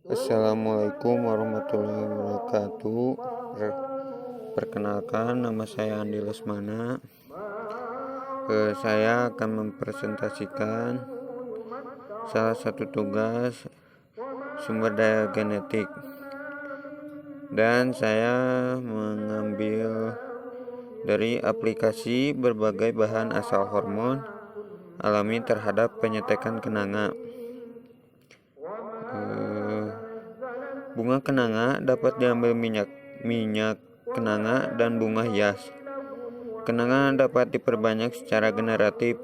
Assalamualaikum warahmatullahi wabarakatuh. Perkenalkan, nama saya Andi Lesmana. Saya akan mempresentasikan salah satu tugas sumber daya genetik, dan saya mengambil dari aplikasi berbagai bahan asal hormon alami terhadap penyetekan kenanga. Bunga kenanga dapat diambil minyak kenanga dan bunga hias. Kenanga dapat diperbanyak secara generatif.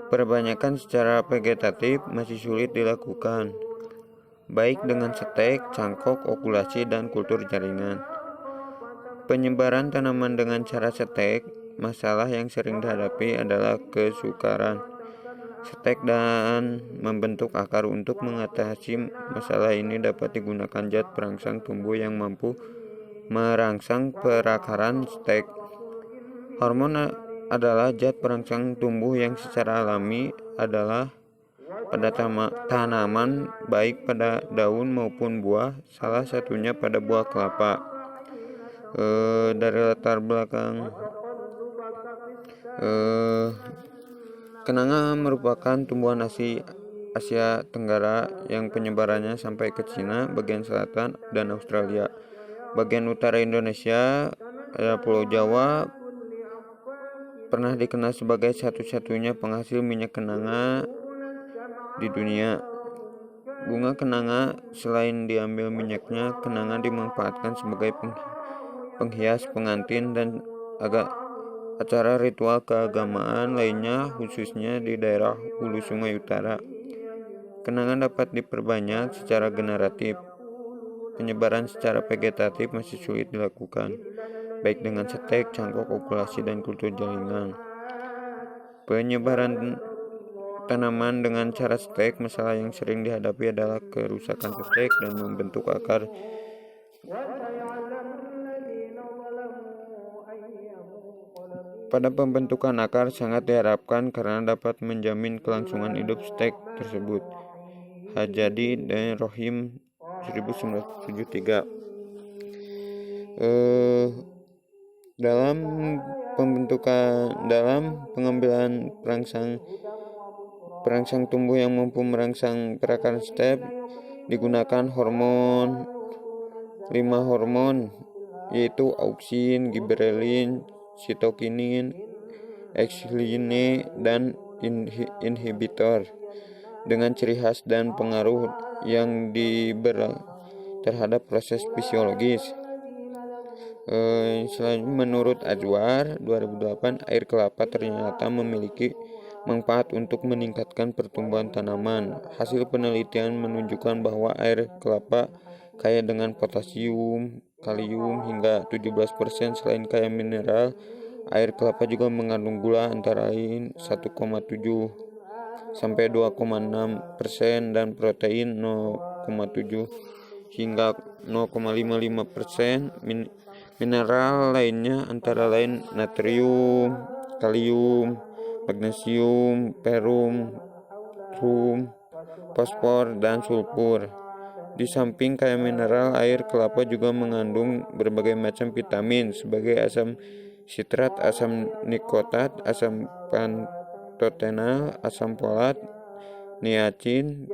Perbanyakan secara vegetatif masih sulit dilakukan, baik dengan stek, cangkok, okulasi, dan kultur jaringan. Penyebaran tanaman dengan cara stek, masalah yang sering dihadapi adalah kesukaran stek dan membentuk akar. Untuk mengatasi masalah ini dapat digunakan zat perangsang tumbuh yang mampu merangsang perakaran stek. Hormon adalah zat perangsang tumbuh yang secara alami adalah pada tanaman, baik pada daun maupun buah, salah satunya pada buah kelapa. Dari latar belakang, kenanga merupakan tumbuhan Asia Tenggara yang penyebarannya sampai ke Cina, bagian selatan, dan Australia. Bagian utara Indonesia, Pulau Jawa, pernah dikenal sebagai satu-satunya penghasil minyak kenanga di dunia. Bunga kenanga, selain diambil minyaknya, kenanga dimanfaatkan sebagai penghias pengantin dan acara ritual keagamaan lainnya, khususnya di daerah hulu Sungai Utara. Kenanga dapat diperbanyak secara generatif. Penyebaran secara vegetatif masih sulit dilakukan, baik dengan stek, cangkok, okulasi, dan kultur jaringan. Penyebaran tanaman dengan cara stek, masalah yang sering dihadapi adalah kerusakan stek dan membentuk akar. Pada pembentukan akar sangat diharapkan karena dapat menjamin kelangsungan hidup stek tersebut. Hajadi dan Rohim 1973. Dalam pengambilan perangsang tumbuh yang mampu merangsang perakaran stek, digunakan 5 hormon, yaitu auksin, giberelin, sitokinin, X-linkase, dan inhibitor dengan ciri khas dan pengaruh yang terhadap proses fisiologis. Menurut Azwar 2008, air kelapa ternyata memiliki manfaat untuk meningkatkan pertumbuhan tanaman. Hasil penelitian menunjukkan bahwa air kelapa kaya dengan potasium, kalium hingga 17%. Selain kaya mineral, air kelapa juga mengandung gula antara lain 1,7 sampai 2,6% dan protein 0,7 hingga 0,55%. Mineral lainnya antara lain natrium, kalium, magnesium, ferrum, fosfor, dan sulfur. Di samping kaya mineral, air kelapa juga mengandung berbagai macam vitamin sebagai asam sitrat, asam nikotat, asam pantotenal, asam folat, niacin,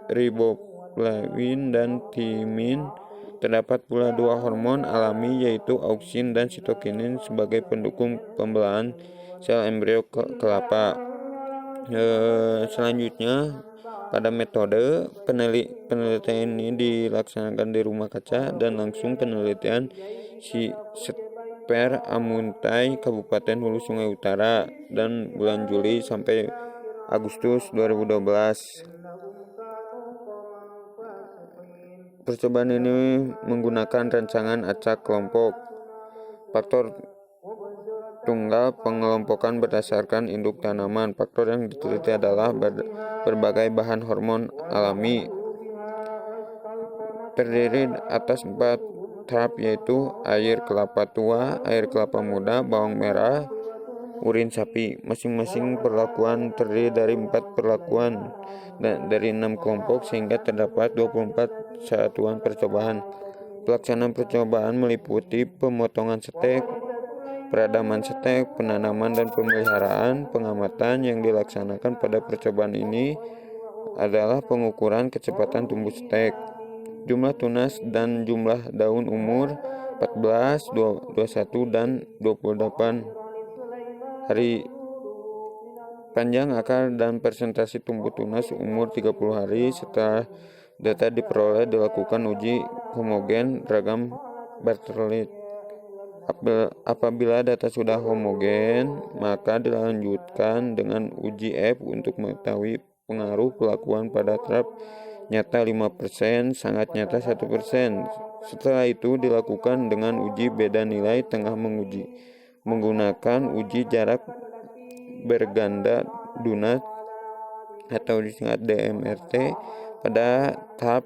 riboflavin, dan timin. Terdapat pula 2 hormon alami, yaitu auksin dan sitokinin, sebagai pendukung pembelahan sel embrio kelapa. Selanjutnya, pada metode penelitian ini dilaksanakan di rumah kaca dan langsung penelitian Sper Amuntai, Kabupaten Hulu Sungai Utara, dan bulan Juli sampai Agustus 2012. Percobaan ini menggunakan rancangan acak kelompok. Faktor tunggal pengelompokan berdasarkan induk tanaman. Faktor yang diteliti adalah berbagai bahan hormon alami. Terdiri atas 4 tahap, yaitu air kelapa tua, air kelapa muda, bawang merah, urin sapi. Masing-masing perlakuan terdiri dari 4 perlakuan dan dari 6 kelompok sehingga terdapat 24 satuan percobaan. Pelaksanaan percobaan meliputi pemotongan stek, peradaman stek, penanaman dan pemeliharaan. Pengamatan yang dilaksanakan pada percobaan ini adalah pengukuran kecepatan tumbuh stek, jumlah tunas dan jumlah daun umur 14, 21 dan 28 hari, panjang akar dan persentase tumbuh tunas umur 30 hari. Setelah data diperoleh, dilakukan uji homogen ragam Bartlett. Apabila data sudah homogen, maka dilanjutkan dengan uji F untuk mengetahui pengaruh pelakuan pada terap nyata 5%, sangat nyata 1%. Setelah itu dilakukan dengan uji beda nilai tengah menggunakan uji jarak berganda Dunat atau disingkat DMRT pada tahap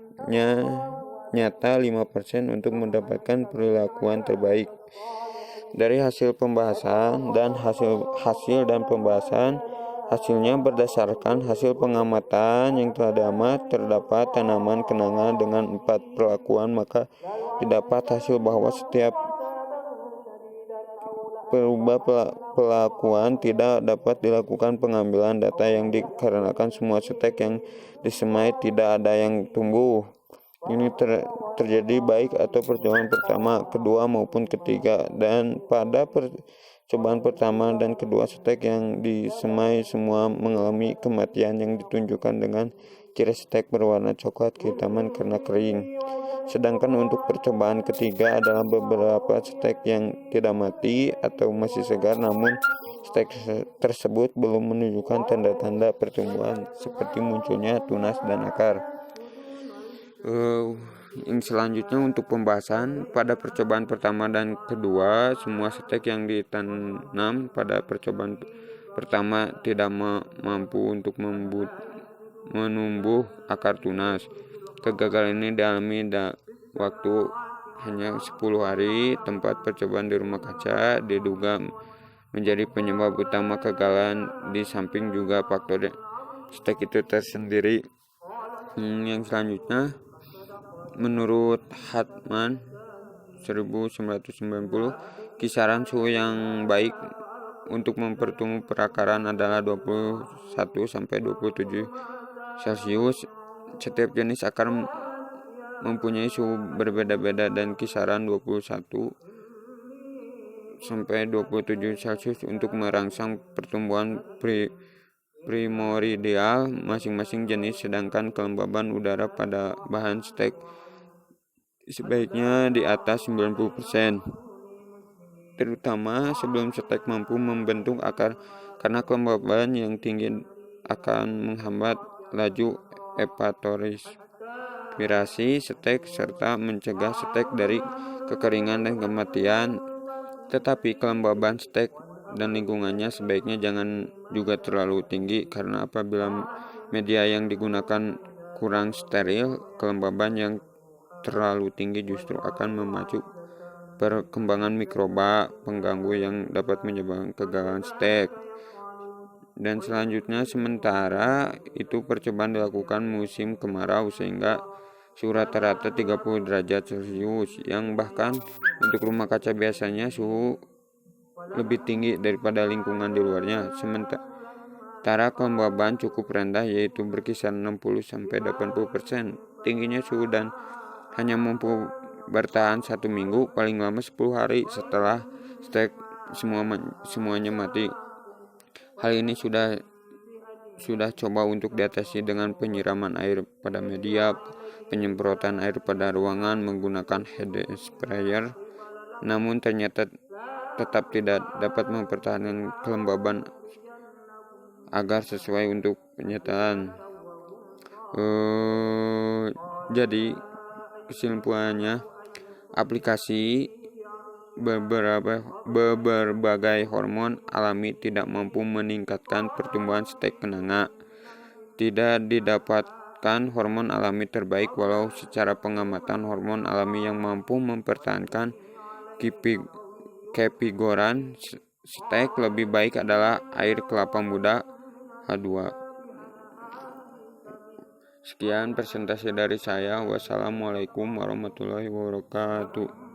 nyata 5% untuk mendapatkan perilakuan terbaik. Dari hasil pembahasan dan hasil dan pembahasan, hasilnya berdasarkan hasil pengamatan yang telah diamat, terdapat tanaman kenanga dengan 4 perlakuan, maka didapat hasil bahwa setiap perubah pelakuan tidak dapat dilakukan pengambilan data yang dikarenakan semua stek yang disemai tidak ada yang tumbuh. Ini terjadi baik atau percobaan pertama, kedua maupun ketiga, dan pada percobaan pertama dan kedua stek yang disemai semua mengalami kematian yang ditunjukkan dengan ciri stek berwarna coklat kehitaman karena kering. Sedangkan untuk percobaan ketiga adalah beberapa stek yang tidak mati atau masih segar, namun stek tersebut belum menunjukkan tanda-tanda pertumbuhan seperti munculnya tunas dan akar. Yang selanjutnya untuk pembahasan, pada percobaan pertama dan kedua, semua stek yang ditanam pada percobaan pertama tidak mampu untuk menumbuh akar tunas. Kegagalan ini dialami waktu hanya 10 hari. Tempat percobaan di rumah kaca diduga menjadi penyebab utama kegagalan, di samping juga faktor stek itu tersendiri. Yang selanjutnya, menurut Hartman 1990, kisaran suhu yang baik untuk mempertumbuh perakaran adalah 21-27 Celcius. Setiap jenis akar mempunyai suhu berbeda-beda dan kisaran 21-27 Celcius untuk merangsang pertumbuhan primordial masing-masing jenis, sedangkan kelembaban udara pada bahan stek sebaiknya di atas 90%, terutama sebelum stek mampu membentuk akar, karena kelembaban yang tinggi akan menghambat laju evapotranspirasi stek serta mencegah stek dari kekeringan dan kematian. Tetapi kelembaban stek dan lingkungannya sebaiknya jangan juga terlalu tinggi, karena apabila media yang digunakan kurang steril, kelembaban yang terlalu tinggi justru akan memacu perkembangan mikroba pengganggu yang dapat menyebabkan kegagalan stek. Dan selanjutnya, sementara itu percobaan dilakukan musim kemarau sehingga suhu rata-rata 30 derajat Celcius, yang bahkan untuk rumah kaca biasanya suhu lebih tinggi daripada lingkungan di luarnya. Sementara kelembaban cukup rendah, yaitu berkisar 60-80%. Tingginya suhu dan hanya mampu bertahan 1 minggu, paling lama 10 hari setelah stek semuanya mati. Hal ini sudah coba untuk diatasi dengan penyiraman air pada media, penyemprotan air pada ruangan menggunakan head sprayer, namun ternyata tetap tidak dapat mempertahankan kelembaban agar sesuai untuk penyataan. Jadi kesimpulannya, aplikasi berbagai hormon alami tidak mampu meningkatkan pertumbuhan stek kenanga. Tidak didapatkan hormon alami terbaik, walau secara pengamatan hormon alami yang mampu mempertahankan kevigoran steak lebih baik adalah air kelapa muda H2. Sekian presentasi dari saya. Wassalamualaikum warahmatullahi wabarakatuh.